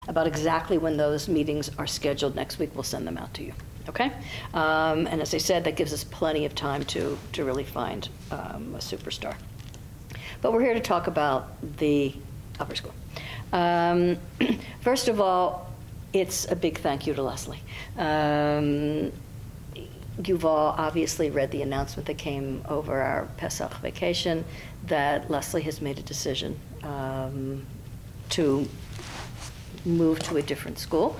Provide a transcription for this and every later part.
about exactly when those meetings are scheduled next week. We'll send them out to you, okay? And as I said, that gives us plenty of time to really find a superstar. But we're here to talk about the upper school. First of all, it's a big thank you to Leslie. You've all obviously read the announcement that came over our Pesach vacation that Leslie has made a decision to move to a different school.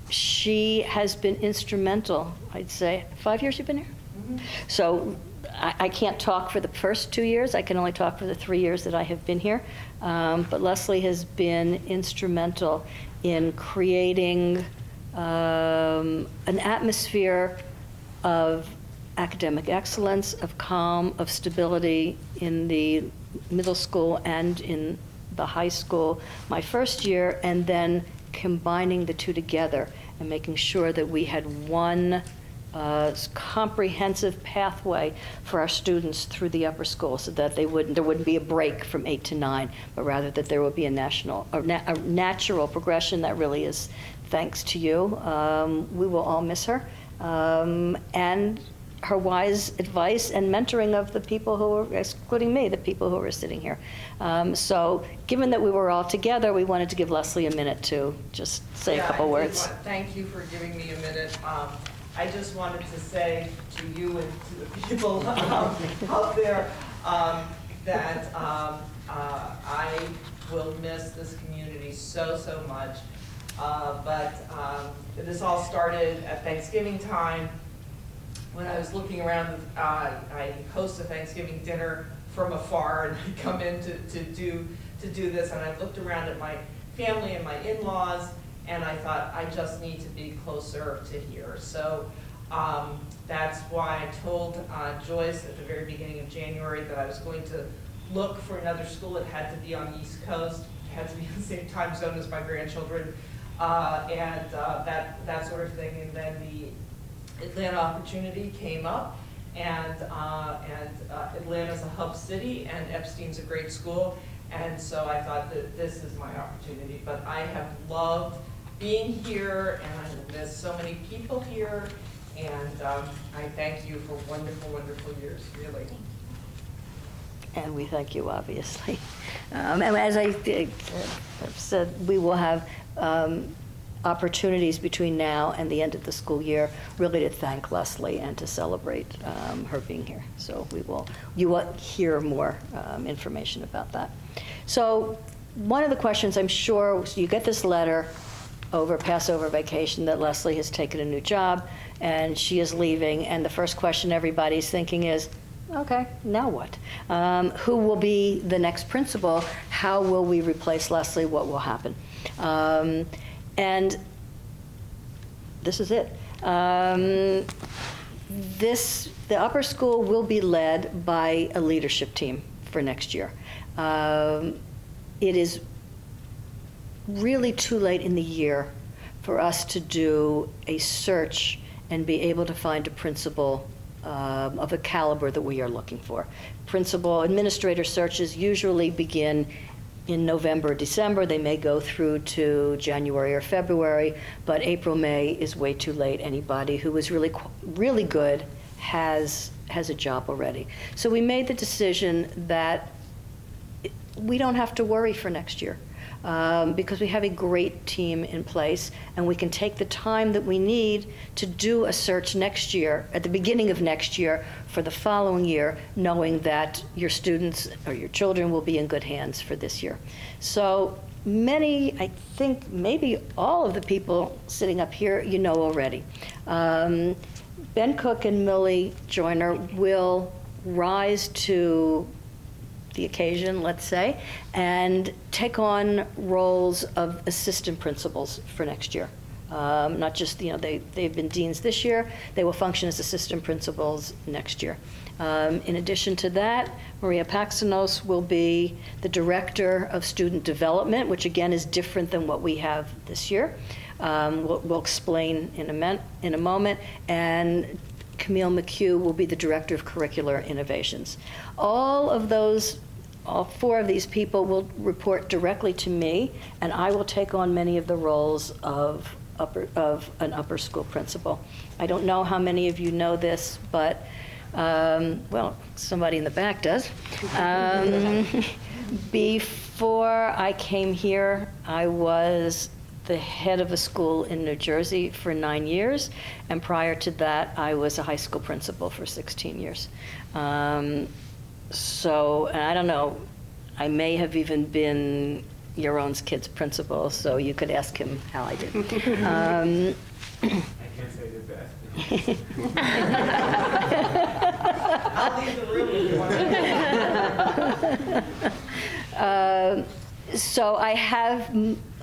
She has been instrumental, I'd say. 5 years you've been here? Mm-hmm. So I can't talk for the first 2 years. I can only talk for the 3 years that I have been here. But Leslie has been instrumental in creating an atmosphere of academic excellence, of calm, of stability in the middle school and in the high school my first year, and then combining the two together and making sure that we had one comprehensive pathway for our students through the upper school, so that there wouldn't be a break from 8 to 9, but rather that there would be a natural progression that really is thanks to you. We will all miss her, and her wise advice and mentoring of the people who are, excluding me, the people who are sitting here. So given that we were all together, we wanted to give Leslie a minute to just say a couple words. Thank you for giving me a minute. I just wanted to say to you and to the people out there that I will miss this community so much. But this all started at Thanksgiving time. When I was looking around, I host a Thanksgiving dinner from afar, and I come in to do this, and I looked around at my family and my in-laws, and I thought, I just need to be closer to here. So that's why I told Joyce at the very beginning of January that I was going to look for another school. It had to be on the East Coast, it had to be in the same time zone as my grandchildren, and that sort of thing. And then the Atlanta opportunity came up, and Atlanta's a hub city, and Epstein's a great school, and so I thought that this is my opportunity. But I have loved being here, and I will miss so many people here, and I thank you for wonderful, wonderful years, really. And we thank you, obviously. And as I said, we will have opportunities between now and the end of the school year really to thank Leslie and to celebrate her being here. So you will hear more information about that. So one of the questions, I'm sure, so you get this letter over Passover vacation that Leslie has taken a new job and she is leaving, and the first question everybody's thinking is, okay, now what? Who will be the next principal? How will we replace Leslie? What will happen? And this is it. The upper school will be led by a leadership team for next year. It is really too late in the year for us to do a search and be able to find a principal of the caliber that we are looking for. Principal administrator searches usually begin in November, December. They may go through to January or February, but April, May is way too late. Anybody who is really good has a job already. So we made the decision that we don't have to worry for next year. Because we have a great team in place, and we can take the time that we need to do a search next year, at the beginning of next year, for the following year, knowing that your students or your children will be in good hands for this year. So many, I think maybe all of the people sitting up here you know already. Ben Cook and Millie Joyner will rise to the occasion, let's say, and take on roles of assistant principals for next year. Not just, they've been deans this year, they will function as assistant principals next year. In addition to that, Maria Paxanos will be the director of student development, which again is different than what we have this year. We'll explain in a moment. And Camille McHugh will be the director of curricular innovations. All of those all 4 of these people will report directly to me, and I will take on many of the roles of an upper school principal. I don't know how many of you know this, but, well, somebody in the back does. Before I came here, I was the head of a school in New Jersey for 9 years, and prior to that, I was a high school principal for 16 years. So, and I don't know, I may have even been your own kid's principal, so you could ask him how I did. I can't say the best. I'll leave the room if you want. So I have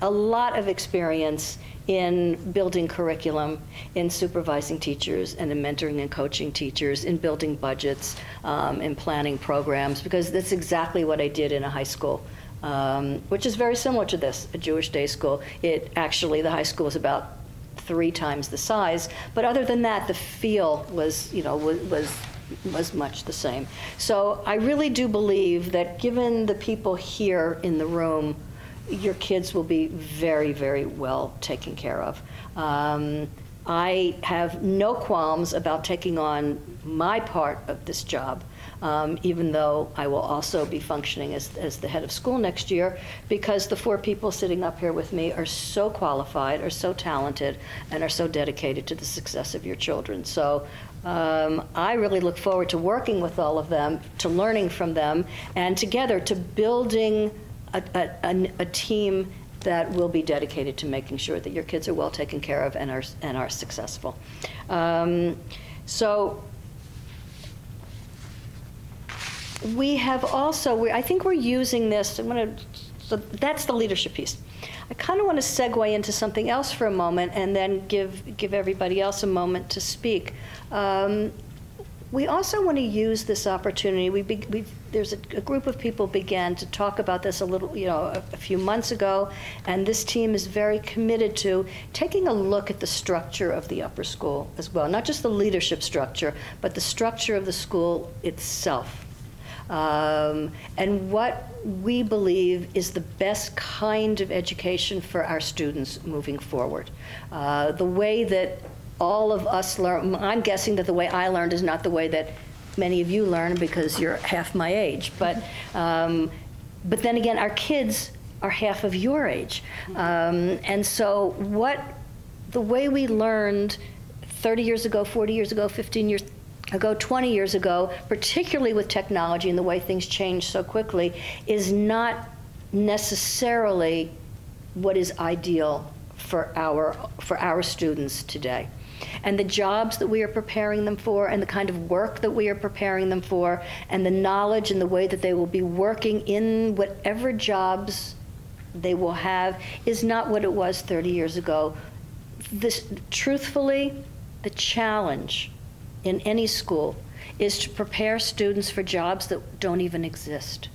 a lot of experience in building curriculum, in supervising teachers, and in mentoring and coaching teachers, in building budgets, in planning programs, because that's exactly what I did in a high school, which is very similar to this, a Jewish day school. Actually, the high school was about 3 times the size, but other than that, the feel was, was much the same. So I really do believe that given the people here in the room, your kids will be very, very well taken care of. I have no qualms about taking on my part of this job, even though I will also be functioning as the head of school next year, because the 4 people sitting up here with me are so qualified, are so talented, and are so dedicated to the success of your children. So I really look forward to working with all of them, to learning from them, and together to building a team that will be dedicated to making sure that your kids are well taken care of and are successful. So we have also, I think we're using this, so that's the leadership piece. I kind of want to segue into something else for a moment and then give everybody else a moment to speak. We also want to use this opportunity. There's a group of people began to talk about this a little, a few months ago, and this team is very committed to taking a look at the structure of the upper school as well, not just the leadership structure, but the structure of the school itself. And what we believe is the best kind of education for our students moving forward. The way that all of us learn, I'm guessing that the way I learned is not the way that many of you learn because you're half my age. But then again, our kids are half of your age. And so the way we learned 30 years ago, 40 years ago, 15 years ago, 20 years ago, particularly with technology and the way things change so quickly, is not necessarily what is ideal for our students today. And the jobs that we are preparing them for, and the kind of work that we are preparing them for, and the knowledge and the way that they will be working in whatever jobs they will have, is not what it was 30 years ago. Truthfully, the challenge in any school is to prepare students for jobs that don't even exist.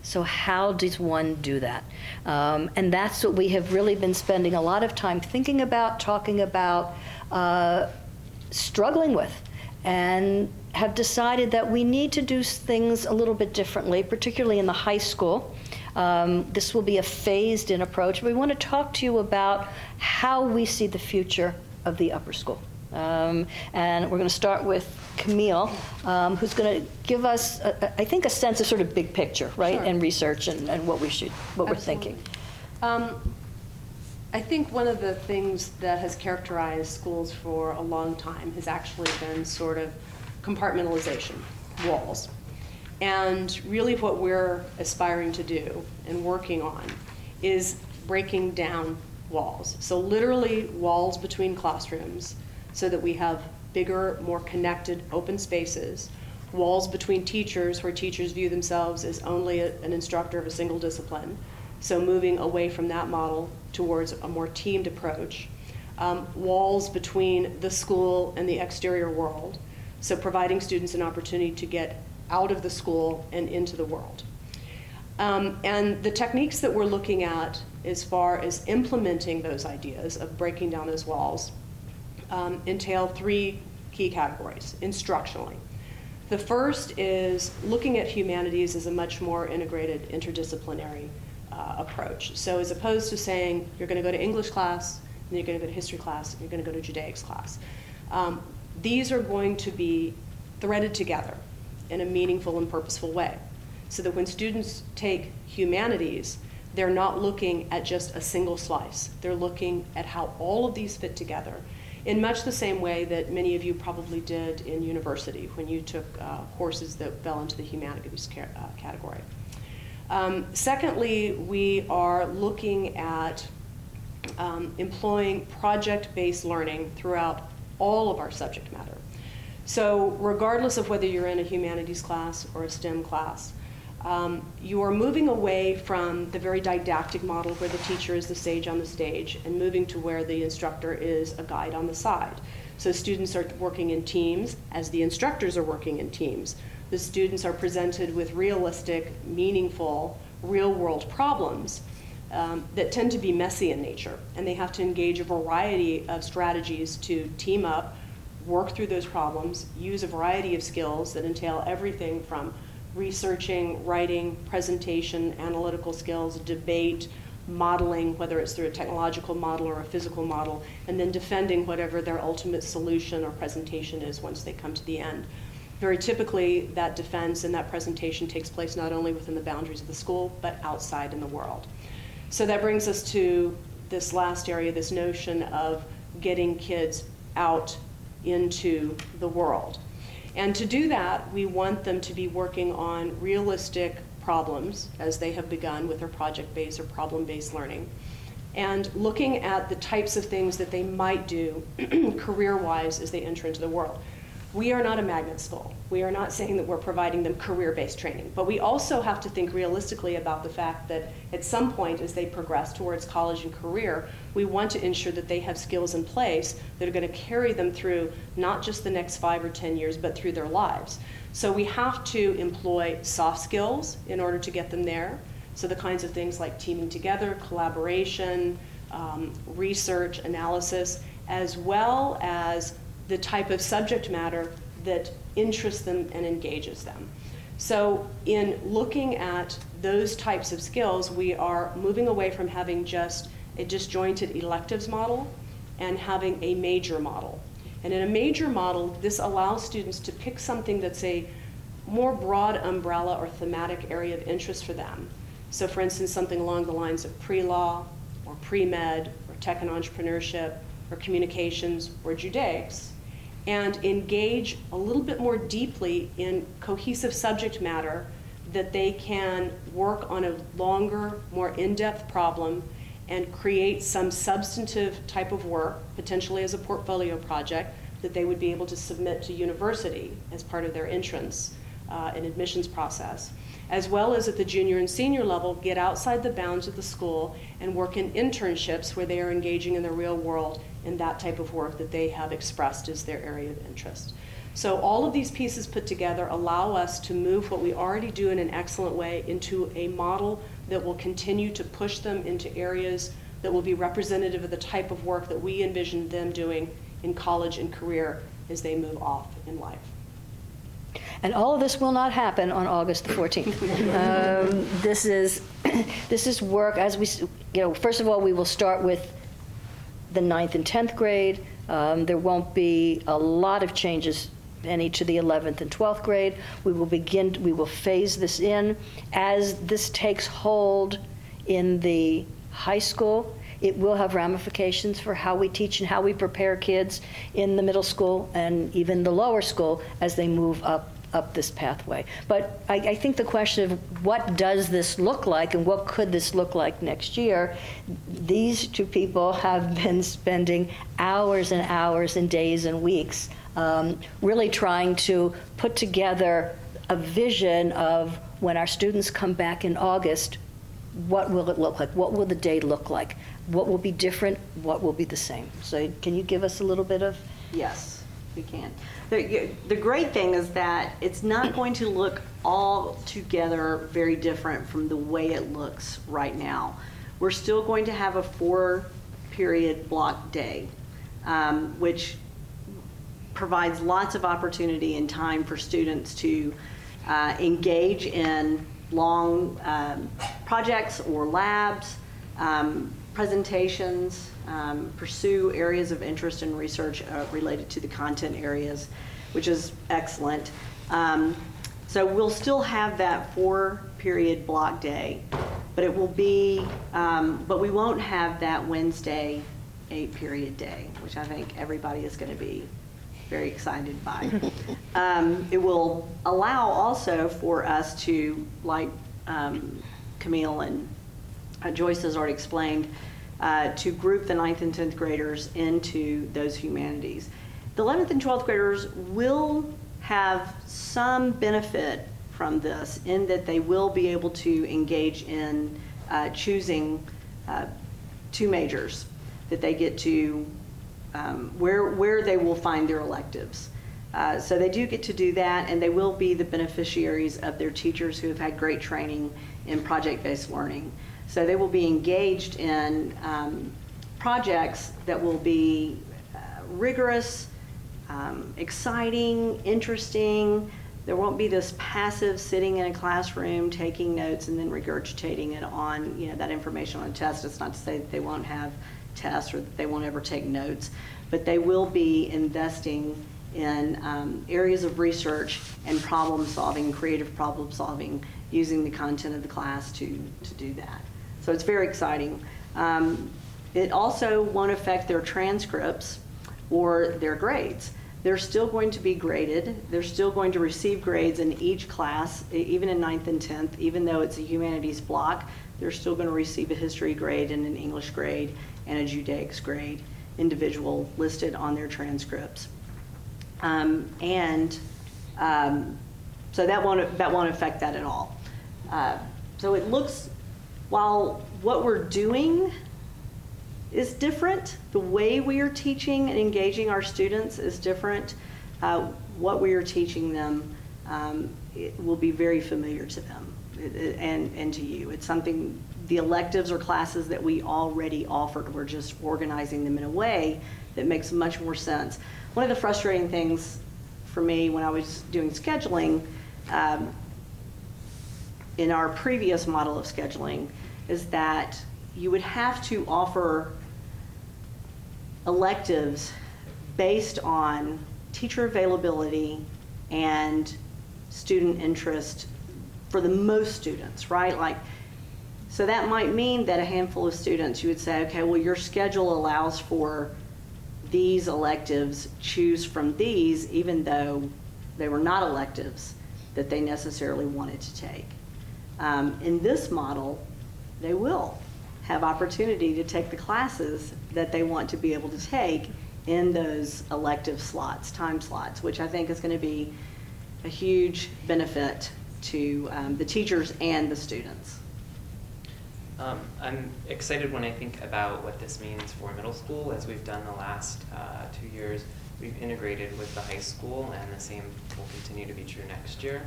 So how does one do that? And that's what we have really been spending a lot of time thinking about, talking about, struggling with, and have decided that we need to do things a little bit differently, particularly in the high school. This will be a phased-in approach. We want to talk to you about how we see the future of the upper school. And we're going to start with Camille, who's going to give us, I think, a sense of sort of big picture, right, Sure. and research and what we're thinking. I think one of the things that has characterized schools for a long time has actually been sort of compartmentalization, walls. And really what we're aspiring to do and working on is breaking down walls. So literally walls between classrooms, so that we have bigger, more connected, open spaces, walls between teachers where teachers view themselves as only an instructor of a single discipline, so moving away from that model towards a more teamed approach, walls between the school and the exterior world, so providing students an opportunity to get out of the school and into the world. And the techniques that we're looking at as far as implementing those ideas of breaking down those walls entail 3 key categories instructionally. The first is looking at humanities as a much more integrated, interdisciplinary approach. So as opposed to saying you're going to go to English class, and you're going to go to history class, and you're going to go to Judaics class, these are going to be threaded together in a meaningful and purposeful way. So that when students take humanities, they're not looking at just a single slice. They're looking at how all of these fit together in much the same way that many of you probably did in university when you took courses that fell into the humanities category. Secondly, we are looking at employing project-based learning throughout all of our subject matter. So regardless of whether you're in a humanities class or a STEM class, you are moving away from the very didactic model where the teacher is the sage on the stage and moving to where the instructor is a guide on the side. So students are working in teams as the instructors are working in teams. The students are presented with realistic, meaningful, real-world problems that tend to be messy in nature, and they have to engage a variety of strategies to team up, work through those problems, use a variety of skills that entail everything from researching, writing, presentation, analytical skills, debate, modeling, whether it's through a technological model or a physical model, and then defending whatever their ultimate solution or presentation is once they come to the end. Very typically, that defense and that presentation takes place not only within the boundaries of the school, but outside in the world. So that brings us to this last area, this notion of getting kids out into the world. And to do that, we want them to be working on realistic problems, as they have begun with their project-based or problem-based learning, and looking at the types of things that they might do career-wise as they enter into the world. We are not a magnet school. We are not saying that we're providing them career-based training, but we also have to think realistically about the fact that at some point as they progress towards college and career, we want to ensure that they have skills in place that are going to carry them through not just the next 5 or 10 years, but through their lives. So we have to employ soft skills in order to get them there. So the kinds of things like teaming together, collaboration, research, analysis, as well as the type of subject matter that interests them and engages them. So in looking at those types of skills, we are moving away from having just a disjointed electives model and having a major model. And in a major model, this allows students to pick something that's a more broad umbrella or thematic area of interest for them. So for instance, something along the lines of pre-law or pre-med or tech and entrepreneurship or communications or Judaics, and engage a little bit more deeply in cohesive subject matter that they can work on a longer, more in-depth problem and create some substantive type of work, potentially as a portfolio project, that they would be able to submit to university as part of their entrance and admissions process, as well as at the junior and senior level, get outside the bounds of the school and work in internships where they are engaging in the real world in that type of work that they have expressed as their area of interest. So all of these pieces put together allow us to move what we already do in an excellent way into a model that will continue to push them into areas that will be representative of the type of work that we envision them doing in college and career as they move off in life. And all of this will not happen on August the 14th. This is work as we, first of all, we will start with the 9th and 10th grade. There won't be a lot of changes any to the 11th and 12th grade. We will phase this in. As this takes hold in the high school, it will have ramifications for how we teach and how we prepare kids in the middle school and even the lower school as they move up this pathway. But I think the question of what does this look like and what could this look like next year, these two people have been spending hours and hours and days and weeks really trying to put together a vision of when our students come back in August, what will it look like? What will the day look like? What will be different? What will be the same? So can you give us a little bit of? Yes, we can. The great thing is that it's not going to look all together very different from the way it looks right now. We're still going to have a 4-period block day, which provides lots of opportunity and time for students to engage in long projects or labs, presentations, pursue areas of interest and research related to the content areas, which is excellent. So we'll still have that 4-period block day, but it will be, but we won't have that Wednesday 8-period day, which I think everybody is going to be very excited by. It will allow also for us to, like Camille and Joyce has already explained, to group the 9th and 10th graders into those humanities. The 11th and 12th graders will have some benefit from this in that they will be able to engage in choosing 2 majors that they get to, where they will find their electives. So they do get to do that, and they will be the beneficiaries of their teachers who have had great training in project-based learning. So they will be engaged in projects that will be rigorous, exciting, interesting. There won't be this passive sitting in a classroom taking notes and then regurgitating it on, that information on a test. It's not to say that they won't have tests or that they won't ever take notes, but they will be investing in areas of research and problem solving, creative problem solving, using the content of the class to do that. So it's very exciting. It also won't affect their transcripts or their grades. They're still going to be graded. They're still going to receive grades in each class, even in 9th and 10th, even though it's a humanities block. They're still going to receive a history grade and an English grade and a Judaics grade, individual, listed on their transcripts. So that won't affect that at all. So it looks, while what we're doing is different, the way we are teaching and engaging our students is different, what we are teaching them it will be very familiar to them and to you. It's something, the electives or classes that we already offered, we're just organizing them in a way that makes much more sense. One of the frustrating things for me when I was doing scheduling in our previous model of scheduling is that you would have to offer electives based on teacher availability and student interest for the most students, right? So that might mean that a handful of students, you would say, okay, well, your schedule allows for these electives, choose from these, even though they were not electives that they necessarily wanted to take. In this model, they will have opportunity to take the classes that they want to be able to take in those elective slots, time slots, which I think is going to be a huge benefit to the teachers and the students. I'm excited when I think about what this means for middle school. As we've done the last 2 years, we've integrated with the high school, and the same will continue to be true next year.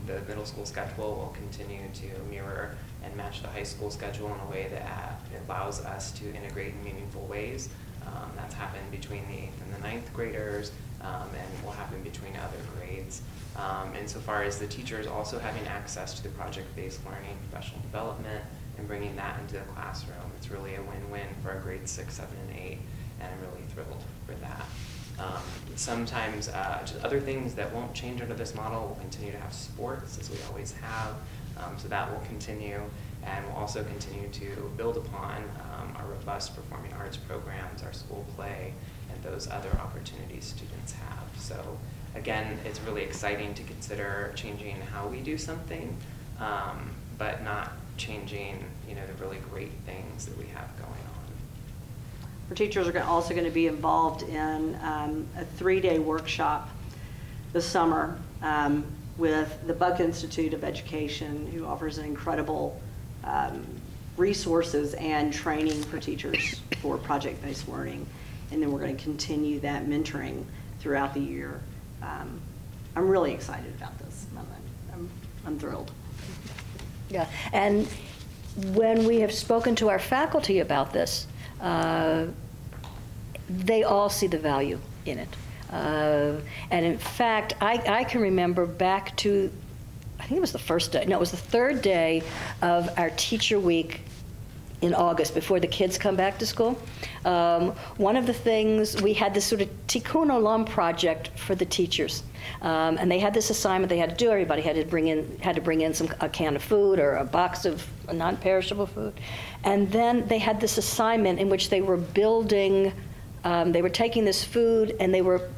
The middle school schedule will continue to mirror and match the high school schedule in a way that allows us to integrate in meaningful ways. That's happened between the 8th and the 9th graders, and will happen between other grades. Insofar as the teachers also having access to the project-based learning, professional development, and bringing that into the classroom, it's really a win-win for our grades 6, 7, and 8, and I'm really thrilled for that. Sometimes just other things that won't change under this model, we'll continue to have sports as we always have, so that will continue, and we'll also continue to build upon our robust performing arts programs, our school play, and those other opportunities students have. So again, it's really exciting to consider changing how we do something, but not changing the really great things that we have going on. Our teachers are also going to be involved in a 3-day workshop this summer with the Buck Institute of Education, who offers an incredible resources and training for teachers for project-based learning. And then we're going to continue that mentoring throughout the year. I'm really excited about this. I'm thrilled. Yeah, and when we have spoken to our faculty about this, they all see the value in it. And in fact, I can remember back to, I think it was the first day, no, it was the third day of our teacher week in August, before the kids come back to school. One of the things, we had this sort of Tikkun Olam project for the teachers. And they had this assignment they had to do. Everybody had to bring in a can of food or a box of non-perishable food. And then they had this assignment in which they were building, they were taking this food and they were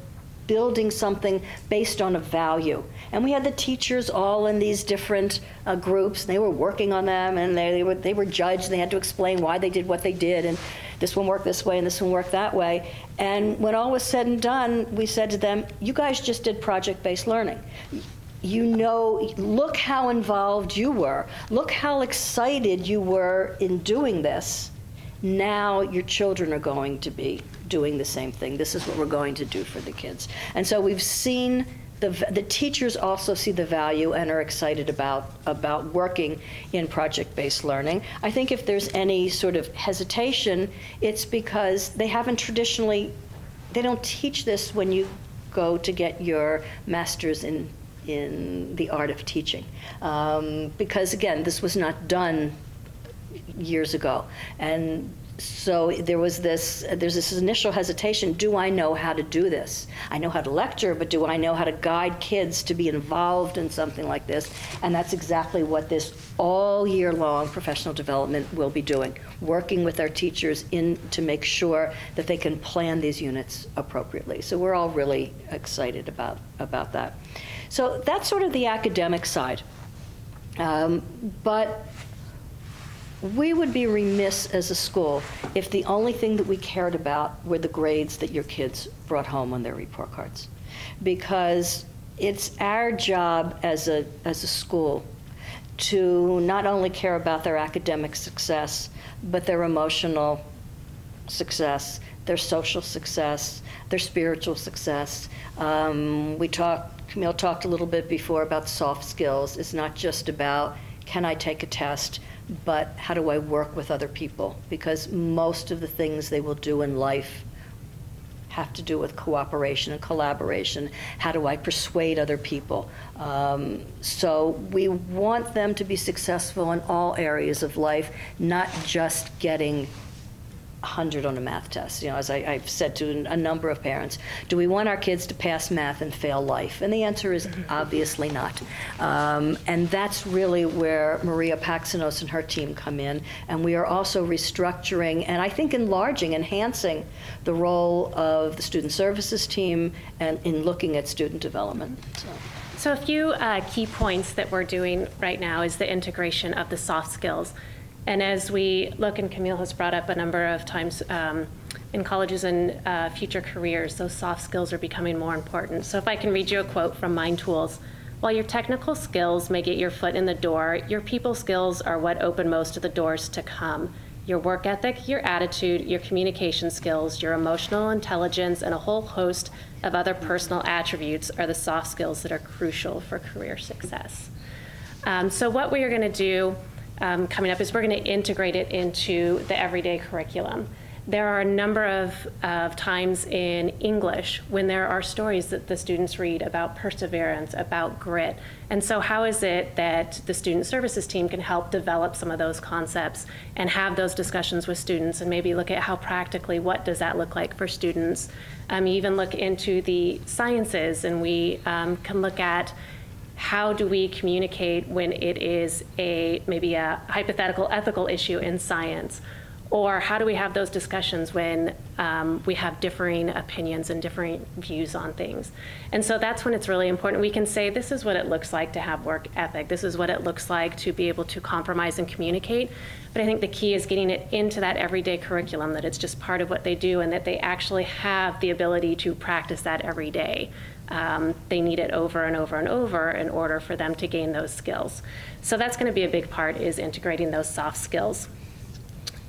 building something based on a value. And we had the teachers all in these different groups. They were working on them, and they were judged. They had to explain why they did what they did, and this one worked this way and this one worked that way. And when all was said and done, we said to them, you guys just did project-based learning. You know, look how involved you were. Look how excited you were in doing this. Now your children are going to be doing the same thing. This is what we're going to do for the kids. And so we've seen the teachers also see the value and are excited about working in project-based learning. I think if there's any sort of hesitation, it's because they haven't traditionally, they don't teach this when you go to get your master's in the art of teaching. Because again, this was not done years ago. And so there's this initial hesitation. Do I know how to do this? I know how to lecture, but do I know how to guide kids to be involved in something like this? And that's exactly what this all year long professional development will be doing, working with our teachers to make sure that they can plan these units appropriately. So we're all really excited about that. So that's sort of the academic side. But we would be remiss as a school if the only thing that we cared about were the grades that your kids brought home on their report cards. Because it's our job as a school to not only care about their academic success, but their emotional success, their social success, their spiritual success. Camille talked a little bit before about soft skills. It's not just about, can I take a test, but how do I work with other people? Because most of the things they will do in life have to do with cooperation and collaboration. How do I persuade other people? So we want them to be successful in all areas of life, not just getting 100 on a math test. You know, as I've said to a number of parents, do we want our kids to pass math and fail life? And the answer is obviously not. And that's really where Maria Paxinos and her team come in. And we are also restructuring and I think enhancing the role of the student services team and in looking at student development. So a few key points that we're doing right now is the integration of the soft skills. And as we look, and Camille has brought up a number of times in colleges and future careers, those soft skills are becoming more important. So if I can read you a quote from Mind Tools, while your technical skills may get your foot in the door, your people skills are what open most of the doors to come. Your work ethic, your attitude, your communication skills, your emotional intelligence, and a whole host of other personal attributes are the soft skills that are crucial for career success. So what we are going to do coming up is we're going to integrate it into the everyday curriculum. There are a number of times in English when there are stories that the students read about perseverance, about grit. And so how is it that the student services team can help develop some of those concepts and have those discussions with students and maybe look at how practically, what does that look like for students? You even look into the sciences, and we can look at how do we communicate when it is maybe a hypothetical ethical issue in science? Or how do we have those discussions when we have differing opinions and different views on things? And so that's when it's really important. We can say, this is what it looks like to have work ethic. This is what it looks like to be able to compromise and communicate. But I think the key is getting it into that everyday curriculum, that it's just part of what they do and that they actually have the ability to practice that every day. They need it over and over and over in order for them to gain those skills. So that's going to be a big part, is integrating those soft skills.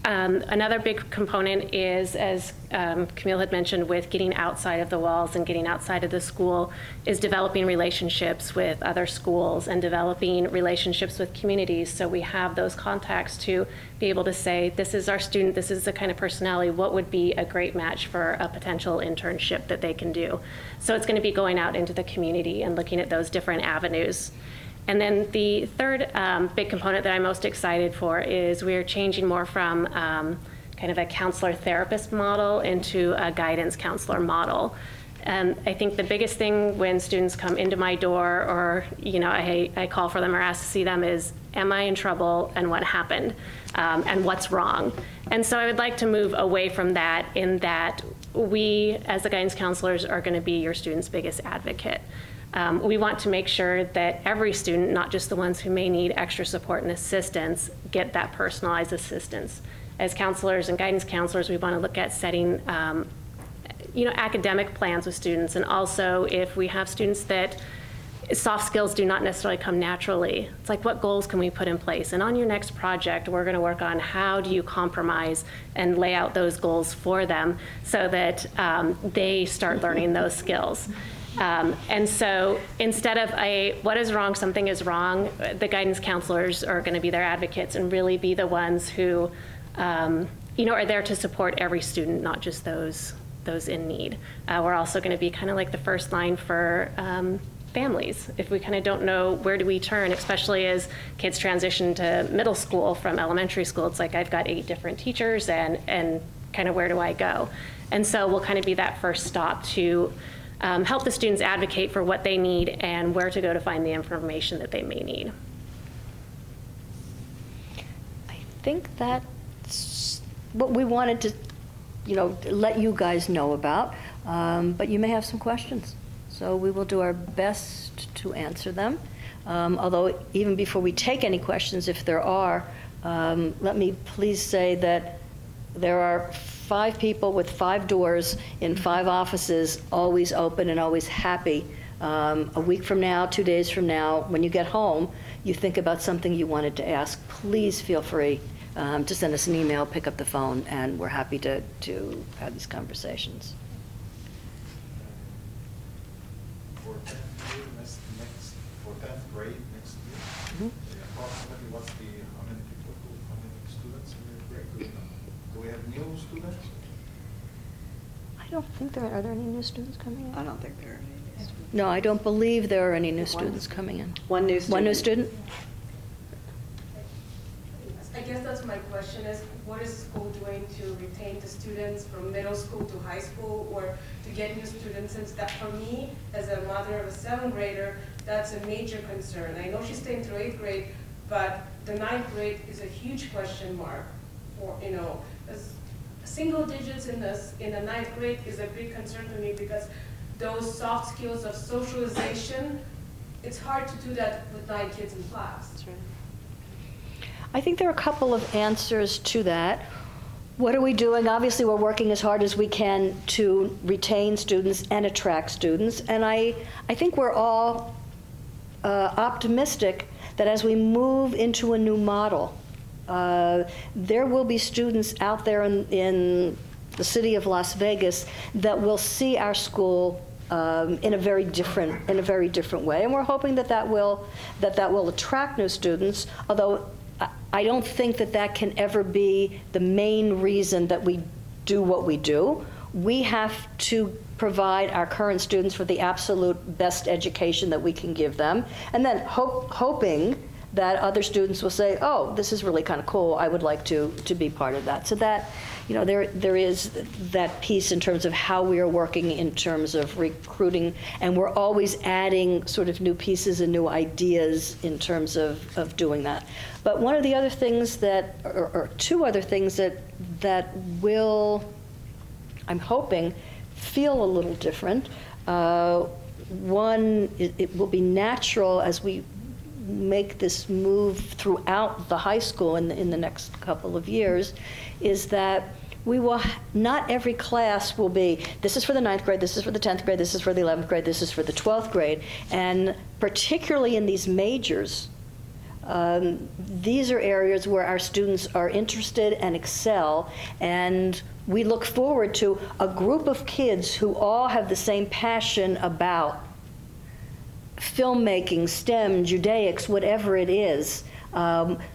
Another big component is, as Camille had mentioned, with getting outside of the walls and getting outside of the school, is developing relationships with other schools and developing relationships with communities. So we have those contacts to be able to say, this is our student, this is the kind of personality, what would be a great match for a potential internship that they can do. So it's going to be going out into the community and looking at those different avenues. And then the third big component that I'm most excited for is we're changing more from kind of a counselor-therapist model into a guidance counselor model. And I think the biggest thing when students come into my door, or I call for them or ask to see them, is, am I in trouble and what happened and what's wrong? And so I would like to move away from that, in that we, as the guidance counselors, are going to be your student's biggest advocate. We want to make sure that every student, not just the ones who may need extra support and assistance, get that personalized assistance. As counselors and guidance counselors, we want to look at setting academic plans with students, and also if we have students that soft skills do not necessarily come naturally, it's like, what goals can we put in place? And on your next project, we're going to work on how do you compromise and lay out those goals for them so that they start learning those skills. And so instead of what is wrong, something is wrong, the guidance counselors are going to be their advocates and really be the ones who are there to support every student, not just those in need. We're also going to be kind of like the first line for families. If we kind of don't know where do we turn, especially as kids transition to middle school from elementary school, it's like, I've got 8 different teachers and kind of where do I go? And so we'll kind of be that first stop to help the students advocate for what they need and where to go to find the information that they may need. I think that's what we wanted to, let you guys know about, but you may have some questions. So we will do our best to answer them. Although even before we take any questions, if there are, let me please say that there are 5 people with 5 doors in 5 offices, always open and always happy. A week from now, 2 days from now, when you get home, you think about something you wanted to ask, please feel free to send us an email, pick up the phone, and we're happy to have these conversations. For 10th grade next year, approximately how many students in your grade group? Do we have new students? I don't think are there any new students coming in? I don't think there are any new students. No, I don't believe there are any new students coming in. One new student. One new student? I guess that's my question, is what is the school doing to retain the students from middle school to high school, or to get new students? Since that, for me, as a mother of a 7th grader, that's a major concern. I know she's staying through 8th grade, but the 9th grade is a huge question mark. As single digits in the 9th grade is a big concern to me, because those soft skills of socialization, it's hard to do that with 9 kids in class. That's right. I think there are a couple of answers to that. What are we doing? Obviously, we're working as hard as we can to retain students and attract students. And I think we're all optimistic that as we move into a new model, there will be students out there in the city of Las Vegas that will see our school in a very different way. And we're hoping that will attract new students, although I don't think that can ever be the main reason that we do what we do. We have to provide our current students with the absolute best education that we can give them, and then hoping that other students will say, oh, this is really kind of cool, I would like to be part of that. So that, there is that piece in terms of how we are working in terms of recruiting, and we're always adding sort of new pieces and new ideas in terms of doing that. But one of the other things or 2 other things that will, I'm hoping, feel a little different. One, it will be natural as we make this move throughout the high school in the next couple of years, is that we will, not every class will be, this is for the 9th grade, this is for the 10th grade, this is for the 11th grade, this is for the 12th grade. And particularly in these majors, These are areas where our students are interested and excel, and we look forward to a group of kids who all have the same passion about filmmaking, STEM, Judaics, whatever it is,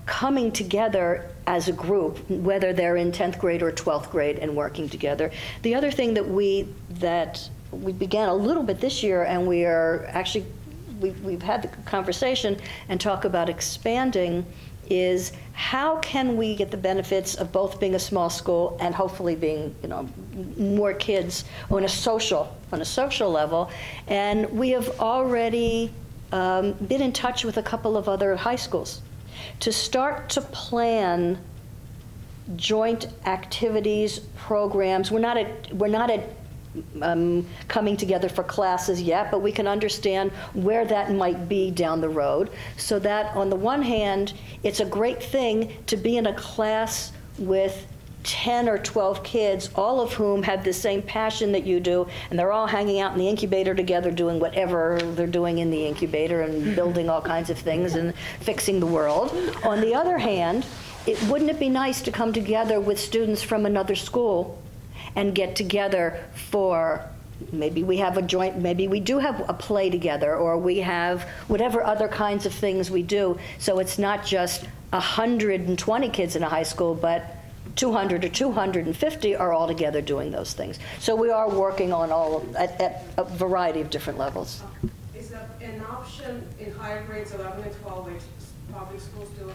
coming together as a group, whether they're in 10th grade or 12th grade, and working together. The other thing that we began a little bit this year, and we are actually, we've had the conversation and talk about expanding, is how can we get the benefits of both being a small school and hopefully being, more kids on a social level. And we have already been in touch with a couple of other high schools to start to plan joint activities, programs. We're not at coming together for classes yet, but we can understand where that might be down the road. So that on the one hand, it's a great thing to be in a class with 10 or 12 kids, all of whom have the same passion that you do, and they're all hanging out in the incubator together doing whatever they're doing in the incubator and building all kinds of things and fixing the world. On the other hand, wouldn't it be nice to come together with students from another school and get together for, maybe we have a joint, maybe we do have a play together, or we have whatever other kinds of things we do. So it's not just 120 kids in a high school, but 200 or 250 are all together doing those things. So we are working on at a variety of different levels. Is that an option in higher grades 11 and 12, which public schools do,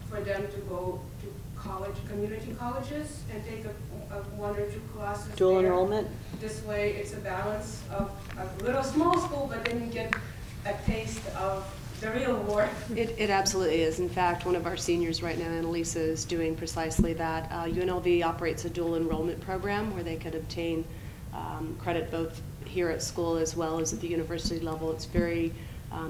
for them to go to college, community colleges, and take a 1 or 2 classes Dual there? enrollment? This way, it's a balance of a little small school, but then you get a taste of the real world. It absolutely is. In fact, one of our seniors right now, Annalisa, is doing precisely that. UNLV operates a dual enrollment program where they could obtain credit both here at school as well as at the university level. It's very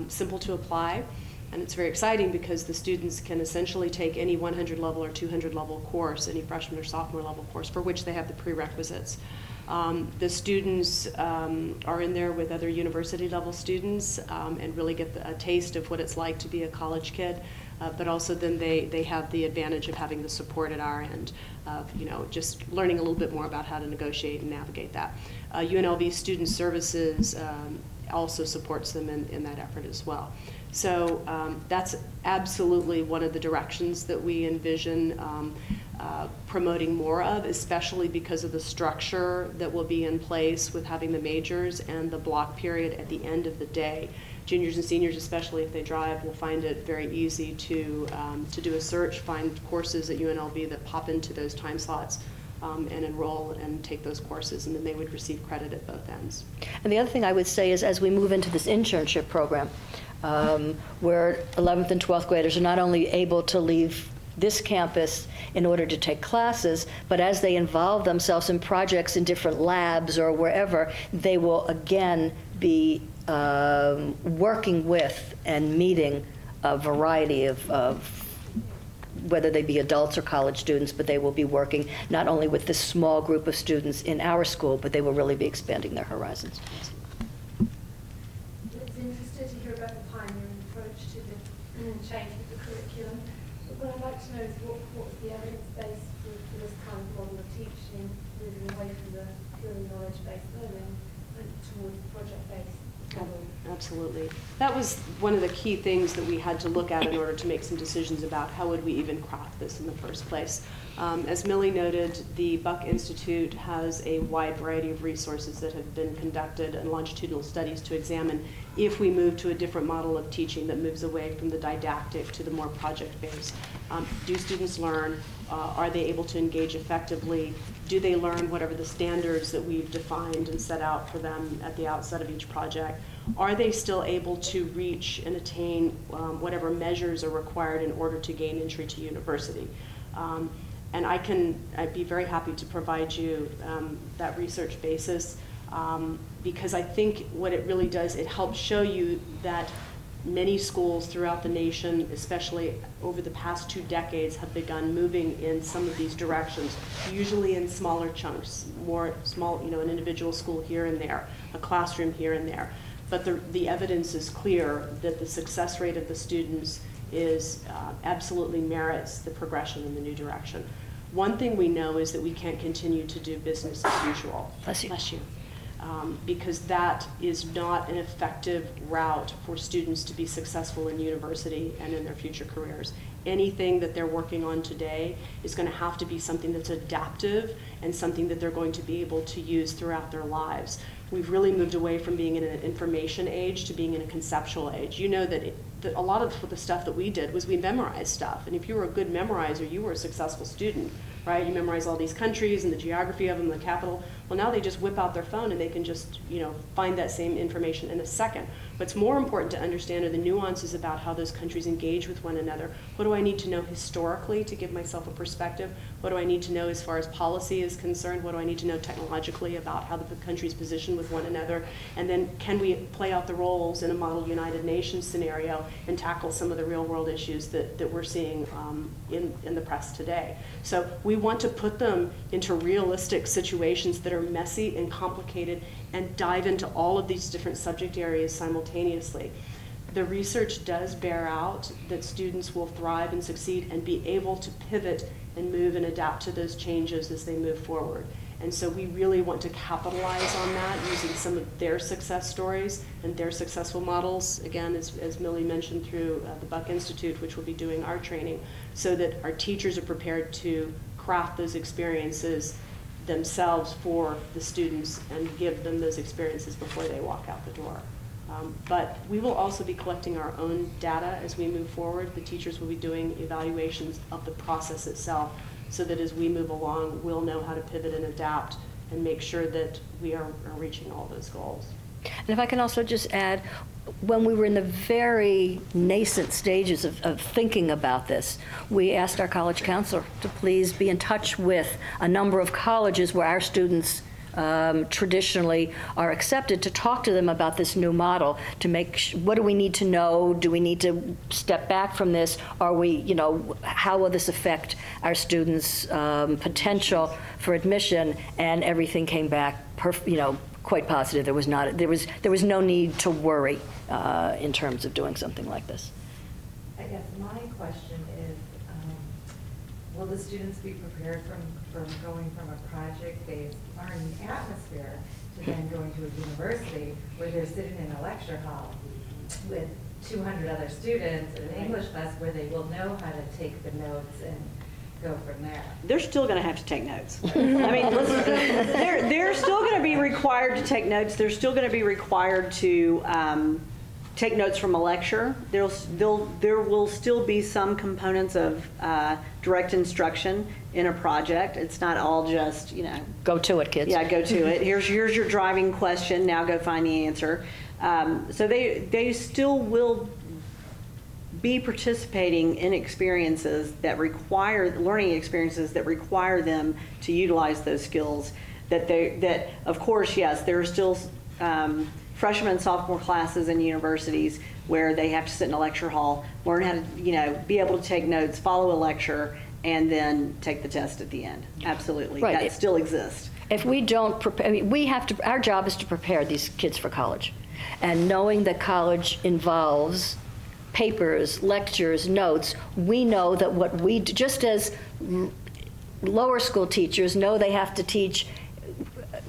simple to apply, and it's very exciting because the students can essentially take any 100 level or 200 level course, any freshman or sophomore level course, for which they have the prerequisites. The students are in there with other university level students and really get a taste of what it's like to be a college kid, but also then they have the advantage of having the support at our end of, just learning a little bit more about how to negotiate and navigate that. UNLV Student Services also supports them in that effort as well. So that's absolutely one of the directions that we envision promoting more of, especially because of the structure that will be in place with having the majors and the block period at the end of the day. Juniors and seniors, especially if they drive, will find it very easy to do a search, find courses at UNLV that pop into those time slots, and enroll and take those courses, and then they would receive credit at both ends. And the other thing I would say is, as we move into this internship program, where 11th and 12th graders are not only able to leave this campus in order to take classes, but as they involve themselves in projects in different labs or wherever, they will again be working with and meeting a variety of whether they be adults or college students, but they will be working not only with this small group of students in our school, but they will really be expanding their horizons. It's interesting to hear about the pioneering approach to the change of the curriculum. But what I'd like to know is what's the evidence base for this kind of model of teaching, moving away from the purely knowledge-based learning and towards project-based modeling? Absolutely. That was one of the key things that we had to look at in order to make some decisions about how would we even craft this in the first place. As Millie noted, the Buck Institute has a wide variety of resources that have been conducted and longitudinal studies to examine if we move to a different model of teaching that moves away from the didactic to the more project-based. Do students learn? Are they able to engage effectively? Do they learn whatever the standards that we've defined and set out for them at the outset of each project? Are they still able to reach and attain whatever measures are required in order to gain entry to university? And I'd be very happy to provide you that research basis because I think what it really does, it helps show you that many schools throughout the nation, especially over the past 2 decades, have begun moving in some of these directions, usually in smaller chunks, more small, an individual school here and there, a classroom here and there. But the evidence is clear that the success rate of the students is absolutely merits the progression in the new direction. One thing we know is that we can't continue to do business as usual. Bless you. Bless you. Because that is not an effective route for students to be successful in university and in their future careers. Anything that they're working on today is going to have to be something that's adaptive and something that they're going to be able to use throughout their lives. We've really moved away from being in an information age to being in a conceptual age. You know that a lot of the stuff that we did was we memorized stuff. And if you were a good memorizer, you were a successful student, right? You memorize all these countries and the geography of them, the capital. Well, now they just whip out their phone and they can just, find that same information in a second. What's more important to understand are the nuances about how those countries engage with one another. What do I need to know historically to give myself a perspective? What do I need to know as far as policy is concerned? What do I need to know technologically about how the countries position with one another? And then can we play out the roles in a model United Nations scenario and tackle some of the real world issues that we're seeing in the press today? So we want to put them into realistic situations that are messy and complicated and dive into all of these different subject areas simultaneously. The research does bear out that students will thrive and succeed and be able to pivot and move and adapt to those changes as they move forward. And so we really want to capitalize on that using some of their success stories and their successful models, again, as Millie mentioned, through the Buck Institute, which will be doing our training, so that our teachers are prepared to craft those experiences themselves for the students and give them those experiences before they walk out the door. But we will also be collecting our own data as we move forward. The teachers will be doing evaluations of the process itself so that as we move along, we'll know how to pivot and adapt and make sure that we are reaching all those goals. And if I can also just add, when we were in the very nascent stages of thinking about this, we asked our college counselor to please be in touch with a number of colleges where our students traditionally are accepted, to talk to them about this new model, to make what do we need to know? Do we need to step back from this? Are we, how will this affect our students' potential for admission? And everything came back, quite positive. There was no need to worry in terms of doing something like this. I guess my question is, will the students be prepared from going from a project-based learning atmosphere to then going to a university where they're sitting in a lecture hall with 200 other students in an English class where they will know how to take the notes and go from there? They're still going to have to take notes. I mean, listen, they're still going to be required to take notes. They're still going to be required to take notes from a lecture. There will still be some components of direct instruction in a project. It's not all just, Go to it, kids. Yeah, go to it. Here's your driving question. Now go find the answer. So they still will be participating in experiences that require, learning experiences that require them to utilize those skills. That of course, yes, there are still freshman and sophomore classes in universities where they have to sit in a lecture hall, learn how to, be able to take notes, follow a lecture, and then take the test at the end. Absolutely, Right. That still exists. If we don't prepare, our job is to prepare these kids for college. And knowing that college involves papers, lectures, notes, we know that what we do, just as lower school teachers know they have to teach,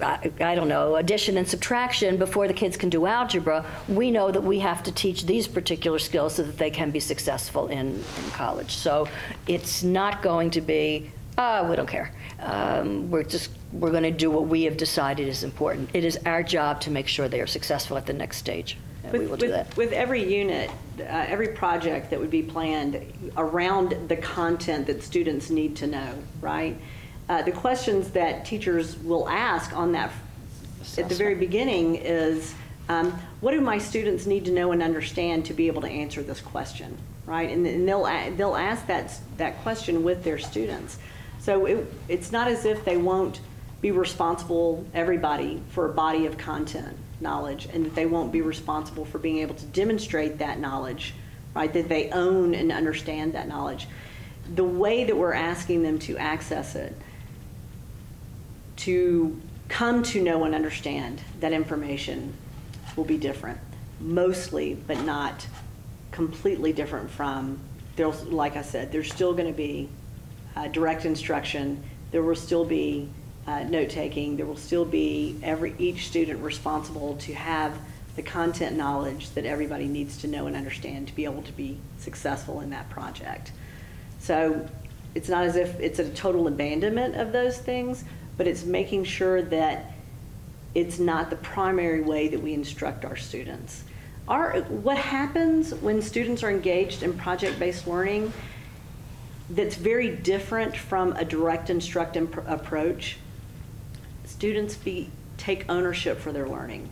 I don't know, addition and subtraction before the kids can do algebra, we know that we have to teach these particular skills so that they can be successful in college. So it's not going to be, we don't care. We're going to do what we have decided is important. It is our job to make sure they are successful at the next stage. And we will do that. With every unit, every project that would be planned around the content that students need to know, right? The questions that teachers will ask on that at the very beginning is, what do my students need to know and understand to be able to answer this question, right? And they'll ask that question with their students. So it's not as if they won't be responsible, everybody, for a body of content knowledge, and that they won't be responsible for being able to demonstrate that knowledge, right? That they own and understand that knowledge. The way that we're asking them to access it, to come to know and understand that information, will be different. Mostly, but not completely different from like I said, there's still going to be direct instruction. There will still be note-taking. There will still be each student responsible to have the content knowledge that everybody needs to know and understand to be able to be successful in that project. So it's not as if it's a total abandonment of those things, but it's making sure that it's not the primary way that we instruct our students. What happens when students are engaged in project-based learning that's very different from a direct instruction approach? Students take ownership for their learning.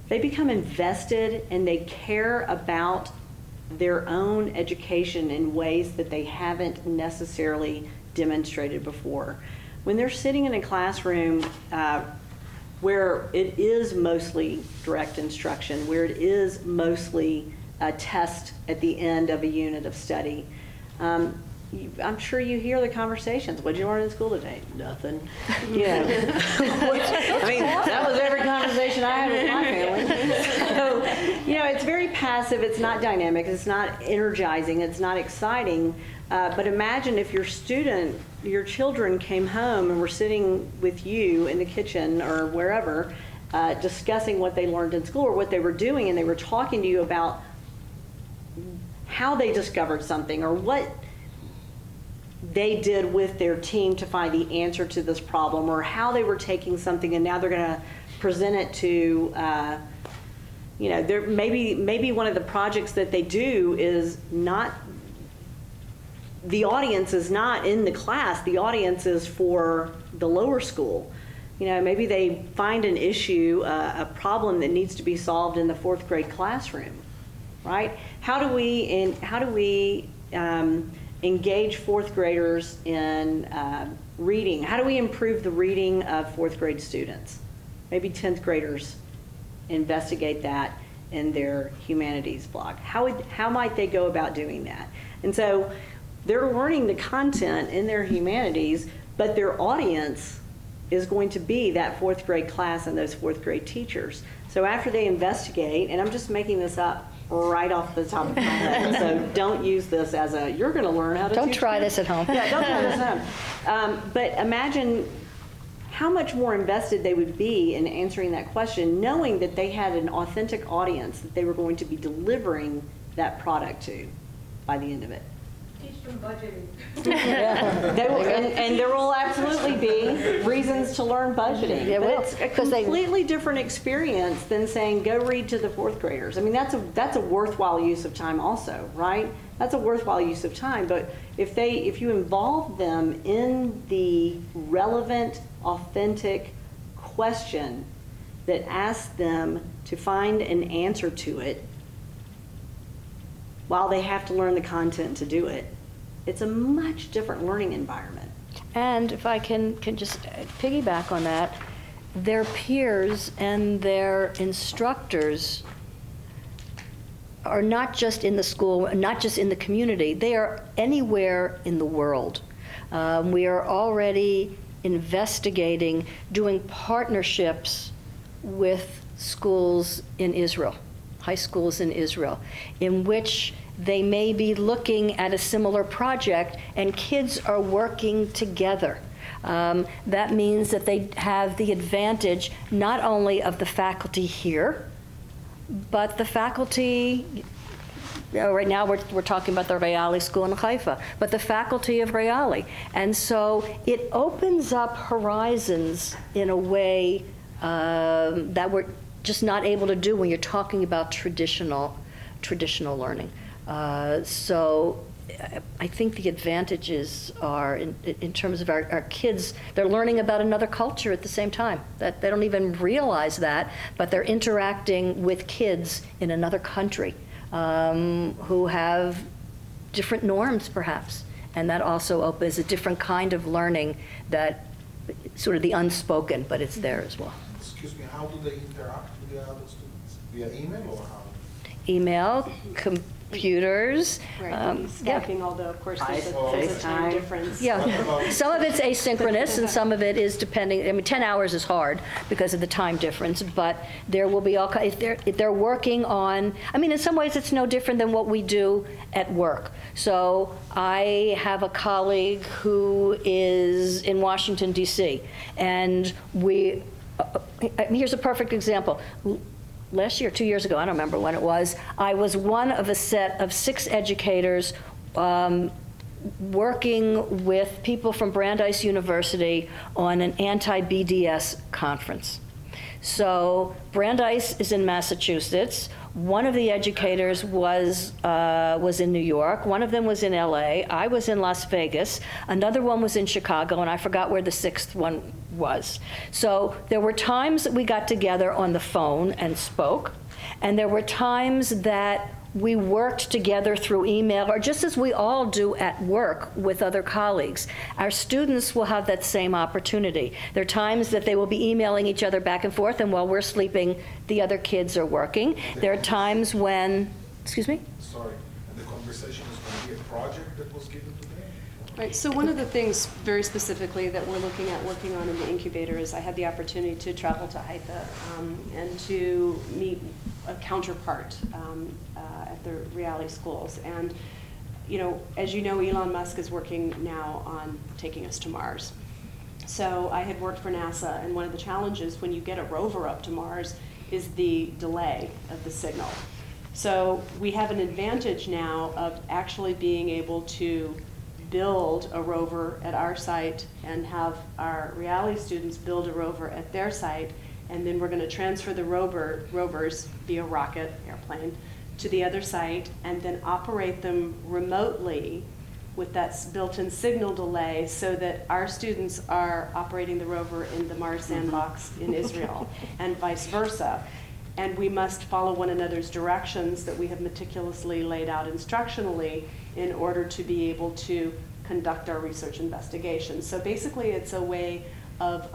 They become invested and they care about their own education in ways that they haven't necessarily demonstrated before. When they're sitting in a classroom where it is mostly direct instruction, where it is mostly a test at the end of a unit of study, I'm sure you hear the conversations. What did you learn in school today? Nothing. You know, I mean, that was every conversation I had with my family. So, you know, it's very passive. It's not dynamic. It's not energizing. It's not exciting. But imagine if your children came home and were sitting with you in the kitchen or wherever, discussing what they learned in school or what they were doing, and they were talking to you about how they discovered something or what they did with their team to find the answer to this problem, or how they were taking something and now they're going to present it to, you know, maybe one of the projects that they do is not, the audience is not in the class, the audience is for the lower school. You know, maybe they find an issue, a problem that needs to be solved in the 4th grade classroom, right? How do we engage 4th graders in reading? How do we improve the reading of 4th grade students? Maybe 10th graders investigate that in their humanities block. How might they go about doing that? And so they're learning the content in their humanities, but their audience is going to be that 4th grade class and those 4th grade teachers. So after they investigate, and I'm just making this up right off the top of my head, so don't use this as you're going to learn how to Don't teach try kids. this at home. Yeah, don't try this at home. But imagine how much more invested they would be in answering that question, knowing that they had an authentic audience that they were going to be delivering that product to by the end of it. Teach them budgeting. And there will absolutely be reasons to learn budgeting. Yeah, but well, it's a 'cause they- completely different experience than saying, go read to the 4th graders. I mean, that's a worthwhile use of time also, right? That's a worthwhile use of time. But if you involve them in the relevant, authentic question that asks them to find an answer to it, while they have to learn the content to do it, it's a much different learning environment. And if I can just piggyback on that, their peers and their instructors are not just in the school, not just in the community, they are anywhere in the world. We are already investigating doing partnerships with schools in Israel, high schools in Israel, in which they may be looking at a similar project and kids are working together. That means that they have the advantage not only of the faculty here, but the faculty, right now we're talking about the Reali School in Haifa, but the faculty of Reali. And so it opens up horizons in a way that we're just not able to do when you're talking about traditional learning. So I think the advantages are in terms of our kids, they're learning about another culture at the same time. That they don't even realize that, but they're interacting with kids in another country who have different norms perhaps. And that also opens a different kind of learning, that sort of the unspoken, but it's there as well. Excuse me, how do they interact with the other students? Via email or how? Email, computers. Right, Skyping, although of course there's a time FaceTime. difference. Yeah, some of it's asynchronous and some of it is depending, 10 hours is hard because of the time difference, but there will be all, if they're working on, in some ways it's no different than what we do at work. So I have a colleague who is in Washington, D.C., and here's a perfect example. Last year, 2 years ago, I don't remember when it was, I was one of a set of 6 educators working with people from Brandeis University on an anti-BDS conference. So Brandeis is in Massachusetts. One of the educators was in New York. One of them was in LA. I was in Las Vegas. Another one was in Chicago, and I forgot where the 6th one was. So there were times that we got together on the phone and spoke, and there were times that we worked together through email, or just as we all do at work with other colleagues. Our students will have that same opportunity. There are times that they will be emailing each other back and forth, and while we're sleeping, the other kids are working. There are times when, excuse me? Sorry, and the conversation is going to be a project that was given today? Right, so one of the things very specifically that we're looking at working on in the incubator is I had the opportunity to travel to Haifa and to meet a counterpart at the reality schools. And, as you know, Elon Musk is working now on taking us to Mars. So I had worked for NASA, and one of the challenges when you get a rover up to Mars is the delay of the signal. So we have an advantage now of actually being able to build a rover at our site and have our reality students build a rover at their site, and then we're going to transfer the rovers via rocket, airplane, to the other site, and then operate them remotely with that built-in signal delay so that our students are operating the rover in the Mars sandbox in Israel and vice versa. And we must follow one another's directions that we have meticulously laid out instructionally in order to be able to conduct our research investigations. So basically it's a way of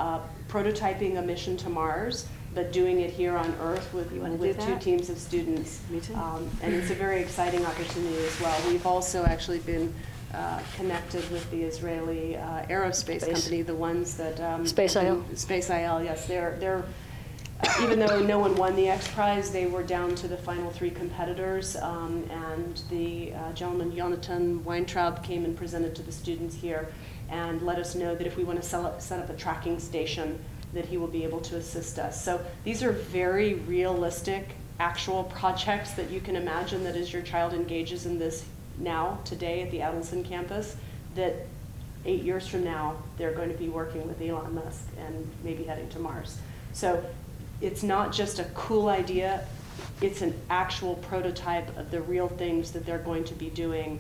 prototyping a mission to Mars, but doing it here on Earth with 2 teams of students. Me too. And it's a very exciting opportunity as well. We've also actually been connected with the Israeli aerospace company, the ones that... Space IL. Space IL, yes. They're even though no one won the X Prize, they were down to the final 3 competitors, and the gentleman, Jonathan Weintraub, came and presented to the students here and let us know that if we want to set up a tracking station, that he will be able to assist us. So these are very realistic, actual projects that you can imagine that as your child engages in this now, today at the Adelson campus, that 8 years from now, they're going to be working with Elon Musk and maybe heading to Mars. So it's not just a cool idea, it's an actual prototype of the real things that they're going to be doing,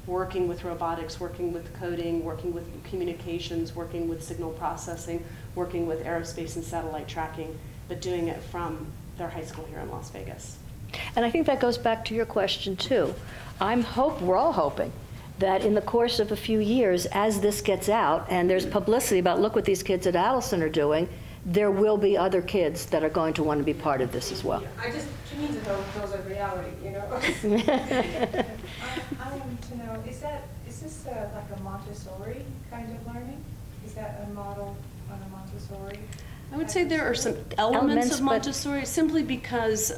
working with robotics, working with coding, working with communications, working with signal processing, working with aerospace and satellite tracking, but doing it from their high school here in Las Vegas. And I think that goes back to your question, too. We're all hoping that in the course of a few years, as this gets out, and there's publicity about, look what these kids at Adelson are doing, there will be other kids that are going to want to be part of this as well. I just need to know if those are reality, I want to know, is this like a Montessori kind of learning? Is that a model on a Montessori? I would say there are some elements of Montessori, simply because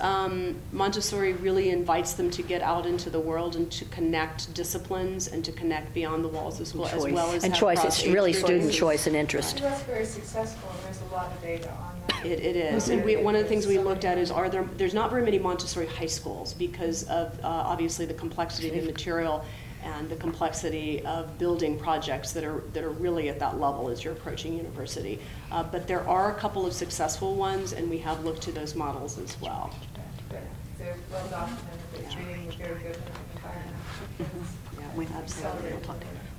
Montessori really invites them to get out into the world and to connect disciplines and to connect beyond the walls of school, as well as and have choice. It's really cross-age student choices. choice and interest. That's very successful, and there's a lot of data on that. It is, and one of the things we looked at is there's not very many Montessori high schools because of obviously the complexity of the material and the complexity of building projects that are really at that level as you're approaching university. But there are a couple of successful ones, and we have looked to those models as well. They're well documented, the training is very good in the environment. Yeah, we absolutely.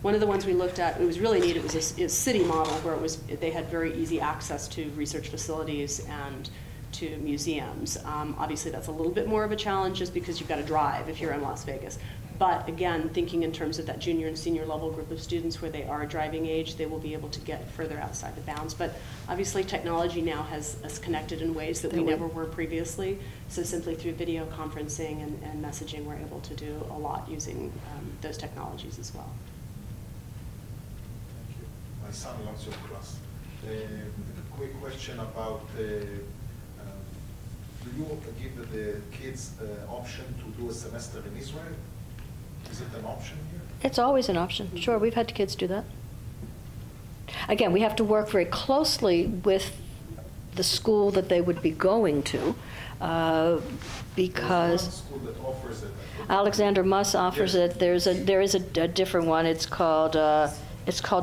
One of the ones we looked at, it was really neat, it was a city model where they had very easy access to research facilities and to museums. Obviously that's a little bit more of a challenge just because you've got to drive if you're in Las Vegas. But again, thinking in terms of that junior and senior level group of students where they are driving age, they will be able to get further outside the bounds. But obviously technology now has us connected in ways that we never were previously. So simply through video conferencing and messaging, we're able to do a lot using those technologies as well. Thank you. My son loves your class. A quick question about do you give the kids the option to do a semester in Israel? Is it an option here? It's always an option. Sure, we've had kids do that. Again, we have to work very closely with the school that they would be going to, because There's one school that offers it. Alexander Muss offers Yes. it. There is a different one. It's called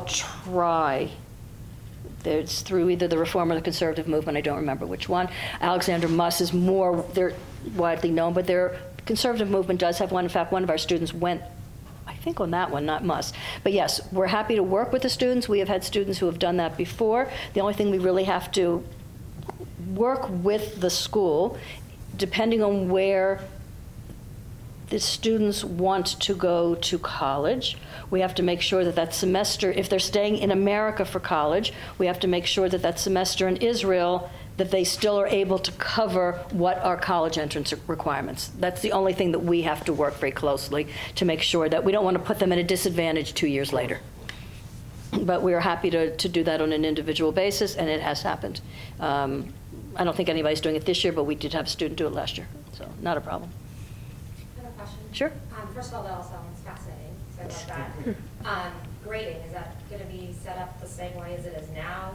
Try. It's through either the Reform or the Conservative movement. I don't remember which one. Alexander Muss is more, they're widely known, but their Conservative movement does have one. In fact, one of our students went, I think, on that one, not Muss. But yes, we're happy to work with the students. We have had students who have done that before. The only thing we really have to work with the school, depending on where the students want to go to college. We have to make sure that that semester, if they're staying in America for college, we have to make sure that that semester in Israel, that they still are able to cover what are college entrance requirements. That's the only thing that we have to work very closely to make sure that we don't want to put them at a disadvantage 2 years later. But we are happy to do that on an individual basis, and it has happened. I don't think anybody's doing it this year, but we did have a student do it last year, so not a problem. I have a question. Sure. First of all, that all sounds fascinating, so I love that. Grading, is that going to be set up the same way as it is now?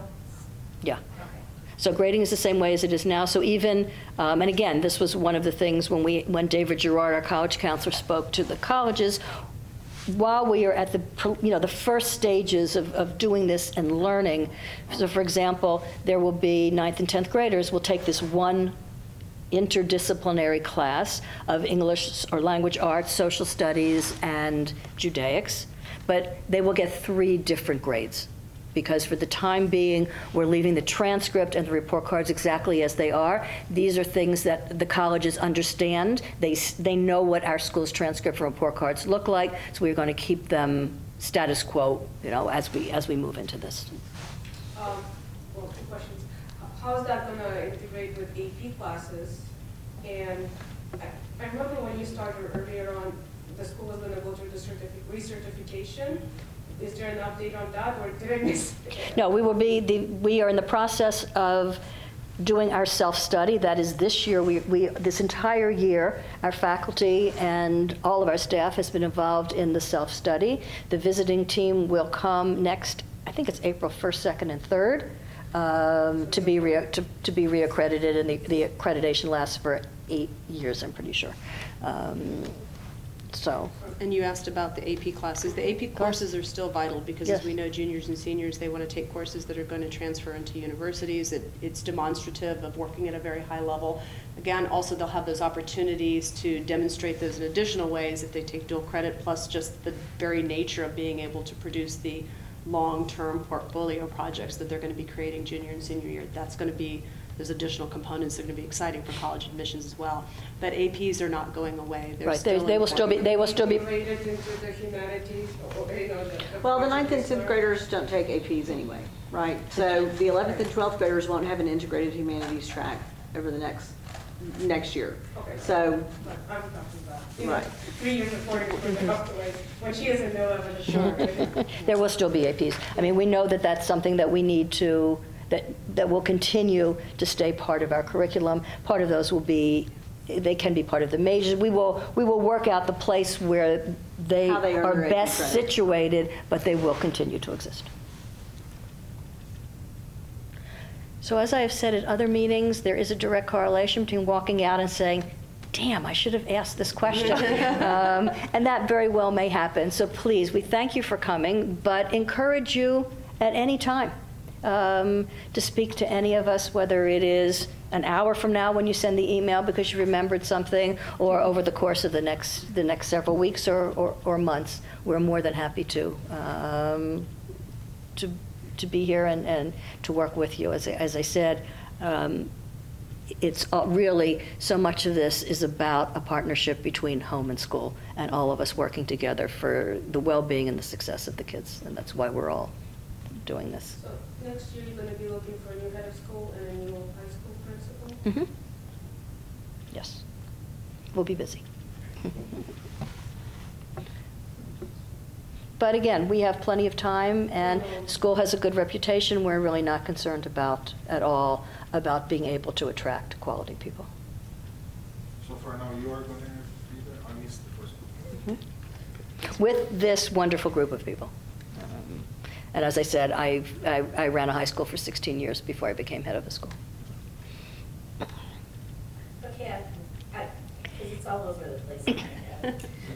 Yeah. Okay. So grading is the same way as it is now. So even, and again, this was one of the things when David Gerard, our college counselor, spoke to the colleges, while we are at the first stages of doing this and learning. So for example, there will be 9th and 10th graders will take this one interdisciplinary class of English or language arts, social studies, and Judaics, but they will get 3 different grades. Because for the time being, we're leaving the transcript and the report cards exactly as they are. These are things that the colleges understand. They know what our school's transcript and report cards look like, so we're going to keep them status quo, as we move into this. Well, 2 questions. How is that going to integrate with AP classes? And I remember when you started earlier on, the school was going to go through the recertification. Is there an update on that, or did I miss it? No, we are in the process of doing our self-study. That is this year. This entire year, our faculty and all of our staff has been involved in the self-study. The visiting team will come next, I think it's April 1st, 2nd, and 3rd, to be reaccredited, and the accreditation lasts for 8 years, I'm pretty sure. And you asked about the AP classes. The AP courses are still vital because, Yes. as we know, juniors and seniors, they want to take courses that are going to transfer into universities. It's demonstrative of working at a very high level. Again, also they'll have those opportunities to demonstrate those in additional ways if they take dual credit, plus just the very nature of being able to produce the long-term portfolio projects that they're going to be creating junior and senior year. That's going to be, there's additional components that are going to be exciting for college admissions as well. But APs are not going away. They're Right, still they will still be. Integrated into the humanities, or, Well, the 9th and 10th graders don't take APs anyway, right? So the 11th and 12th graders won't have an integrated humanities track over the next year. Okay. So, But I'm talking about, right. 3 years before the afterwards, when she is in no evidence. Sure. There will still be APs. I mean, we know that that's something that we need to, that will continue to stay part of our curriculum. Part of those will be, they can be part of the majors. We will work out the place where they How they earn are their AP best credit. situated, but they will continue to exist. So as I have said at other meetings, there is a direct correlation between walking out and saying, damn, I should have asked this question. And that very well may happen. So please, we thank you for coming, but encourage you at any time to speak to any of us, whether it is an hour from now when you send the email because you remembered something, or over the course of the next several weeks or months. We're more than happy to be here and to work with you. As I said, it's really, so much of this is about a partnership between home and school, and all of us working together for the well-being and the success of the kids, and that's why we're all doing this. So next year, you're going to be looking for a new head of school and a new high school principal? Mhm. Yes. We'll be busy. But again, we have plenty of time, and school has a good reputation. We're really not concerned at all about being able to attract quality people. So for now, you are going to be there, at least the first one. With this wonderful group of people. And as I said, I ran a high school for 16 years before I became head of a school. Okay, because it's all over the place.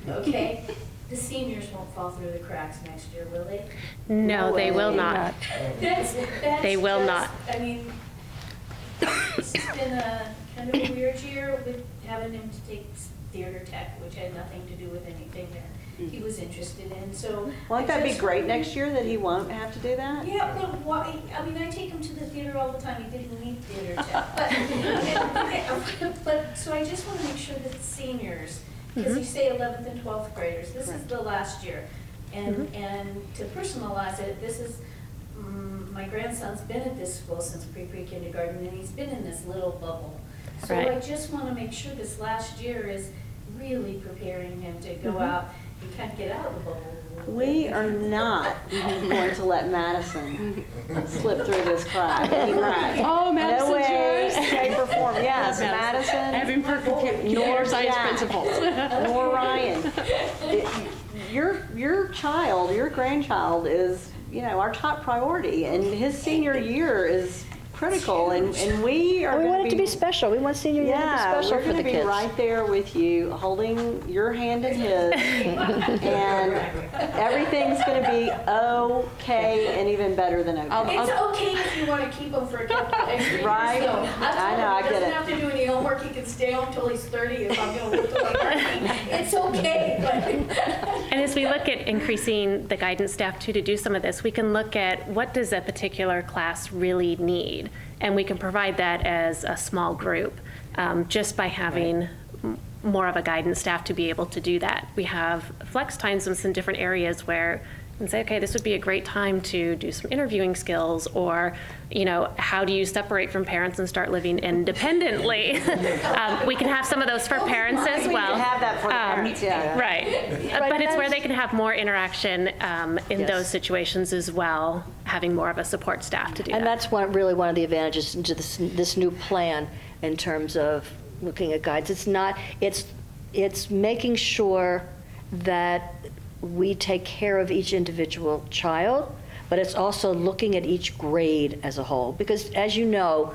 Okay, the seniors won't fall through the cracks next year, will they? No, they will not. That's They will just- not. I mean, it's been a kind of a weird year with having him to take theater tech, which had nothing to do with anything that he was interested in, so. Won't I that be just- great next year that he won't have to do that? Yeah, but why, I mean, I take him to the theater all the time, he didn't need theater tech, but, so I just want to make sure that the seniors, because you say 11th and 12th graders, this is the last year. And to personalize it, this is, my grandson's been at this school since pre-pre kindergarten, and he's been in this little bubble. So Right. I just want to make sure this last year is really preparing him to go out and kind of get out of the bubble a little bit. We are not going to let Madison slip through this crack. Right. Oh, Madison's No way, yours. shape, or form. Yes, Madison. I have Madison, him for computer science principals. nor Ryan. Your child, your grandchild is, our top priority, and his senior year is critical, and we are We going want it to be special. We want senior year to be special we're for going the to be kids. right there with you, holding your hand in his, and everything's going to be okay and even better than okay. It's okay if you want to keep him for a couple extra years. Right. though. I know, I He get doesn't it. have to do any homework, he can stay home till he's 30 if I'm going to live till I'm 30. It's okay, but. And as we look at increasing the guidance staff too, to do some of this, we can look at what does a particular class really need? And we can provide that as a small group, just by having more of a guidance staff to be able to do that. We have flex times in some different areas where we can say, okay, this would be a great time to do some interviewing skills, or, how do you separate from parents and start living independently? We can have some of those for parents as We well. can have that for the parents, yeah. Right. But it's where they can have more interaction in Yes. those situations as well, having more of a support staff to do that. And that's really one of the advantages into this new plan in terms of looking at guides. It's making sure that we take care of each individual child, but it's also looking at each grade as a whole. Because as you know,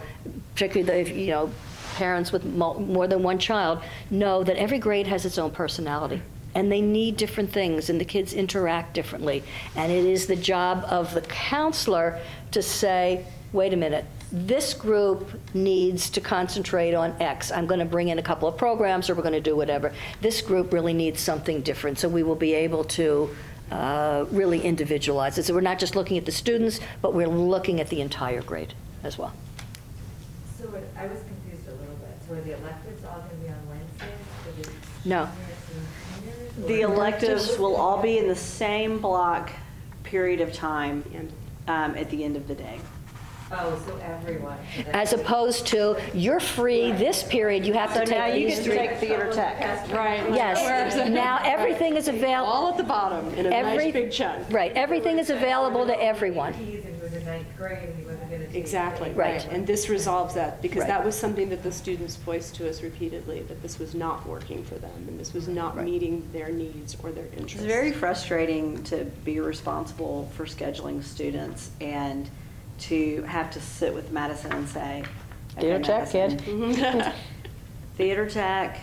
particularly if, parents with more than one child know that every grade has its own personality. And they need different things, and the kids interact differently. And it is the job of the counselor to say, wait a minute, this group needs to concentrate on X. I'm going to bring in a couple of programs, or we're going to do whatever. This group really needs something different, so we will be able to really individualize it. So we're not just looking at the students, but we're looking at the entire grade as well. So I was confused a little bit. So are the electives all going to be on Wednesdays for the No. juniors and seniors? The or- electives will all be in the same block period of time at the end of the day. Oh, so everyone. As opposed to, you're free this period, you have to So now take you these get to three. take theater tech. Right. Yes, now everything is available. All at the bottom in a nice big chunk. Right, everything is available to everyone. He's in the ninth grade, and he wasn't going to take. Exactly, Right. right. And this resolves that, because Right. that was something that the students voiced to us repeatedly, that this was not working for them, and this was not meeting their needs or their interests. It's very frustrating to be responsible for scheduling students and to have to sit with Madison and say, okay, Theater tech, Madison, kid. theater tech,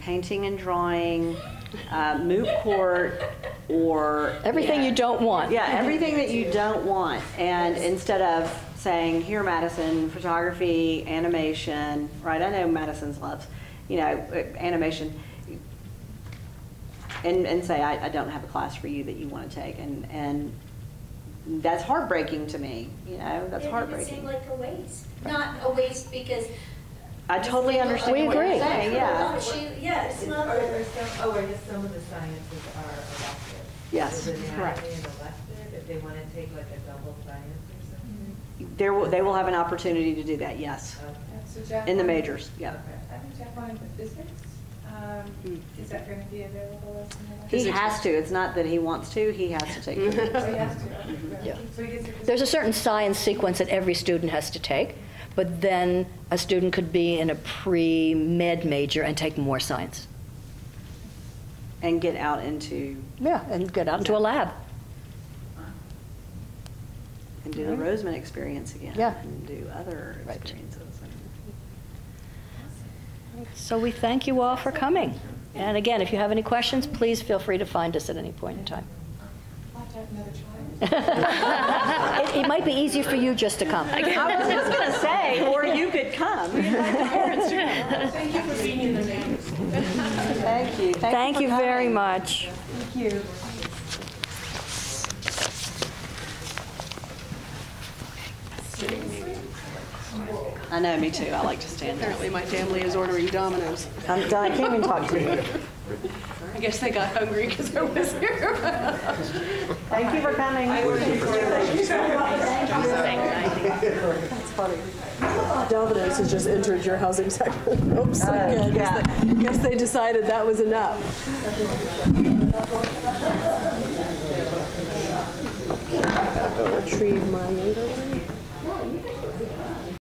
painting and drawing, moot court, or. Everything you don't want. Yeah, everything that you don't want. And instead of saying, here, Madison, photography, animation, right? I know Madison's loves, animation. And say, I don't have a class for you that you want to take. And that's heartbreaking to me, you know, that's It heartbreaking. seemed like a waste. Not a waste because. I totally understand We what you're agree. saying, yeah. Yeah, it's not. Are there some, I guess some of the sciences are elective. Yes, Is it correct. anatomy and elective, if they want to take like a double science or something? They will have an opportunity to do that, yes, Okay. So Jeff, in the majors, yeah. Okay. I think Jeff wanted the physics. Is that going to be available as an elective? He has to, it's not that he wants to, he has to take it. Oh, he has to, okay, good. Yeah. So he gets it- There's a certain science sequence that every student has to take, but then a student could be in a pre-med major and take more science. And get out into, Yeah, and get out into a lab. and do the Roseman experience again. Yeah. And do other Right. experiences. So we thank you all for coming. And again, if you have any questions, please feel free to find us at any point in time. I'll have to have another try. It might be easier for you just to come. I was just going to say, or you could come. Thank you for being in the name. Thank you. Thank you very much. Thank you. I know, me too. I like to stand there. Apparently, my family is ordering Domino's. I'm done. I can't even talk to you. I guess they got hungry because I was here. Thank you for coming. That's funny. Domino's has just entered your housing section. Oops, okay, guess they decided that was enough. Retrieve my younger one.